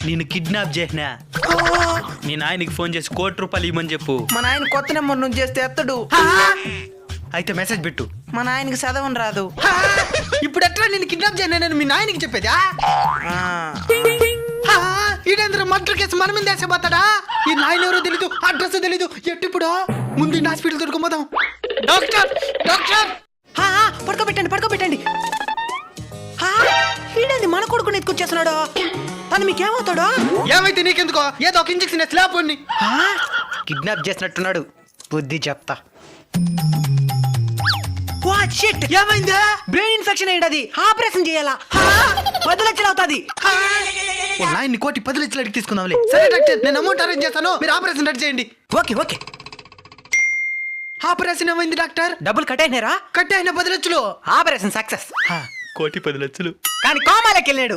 నేను కిడ్నాప్ చేసినా. మీ నాయనకి ఫోన్ చేసి ₹1,00,00,000 ఇవ్వమని చెప్పు. మా నాయన కొత్త నెంబర్ నుంచి చేస్తే ఎత్తడు. అయితే మెసేజ్ పెట్టు. మా నాయనకి చదవని రాదు. ఇప్పుడు ఎట్లా నేను కిడ్నాప్ చేయను మీ నాయనకి చెప్పేదా? ఈడేంద్ర మర్డర్ కేసు మన మీద వేసేపోతాడా? ఈ నాయన ఎవరో తెలీదు, అడ్రస్ తెలీదు. ఎట్టిప్పుడు ముందు ఈ హాస్పిటల్ దొరుకుపోదాం. డాక్టర్ డాక్టర్ పడుకోబెట్టండి. ఈడేంది మన కొడుకుని ఎత్తుకొచ్చేస్తున్నాడు. తను మీకేమవుతాడు? ఏమైతే నీకెందుకో, ఏదో ఒక ఇంజక్షన్ స్లాబ్ కిడ్నాప్ చేసినట్టున్నాడు. బుద్ధి చెప్తా. ఏమైందా? బ్రెయిన్ ఇన్ఫెక్షన్ అయ్యింది. ఆపరేషన్ చేయాలా? 10 లక్షలు అవుతుంది. నాయన్ని కోటి 10 లక్షలు అడిగి తీసుకుందాంలే. సరే డాక్టర్, నేను అమౌంట్ అరేంజ్ చేస్తాను, మీరు ఆపరేషన్ రెడీ చేయండి. ఓకే. ఆపరేషన్ ఏమైంది డాక్టర్? డబ్బులు కట్ అయినారా? కట్ అయిన 10 లక్షలు. Operation success. ₹1,10,00,000 కానీ కోమాలోకి వెళ్ళాడు.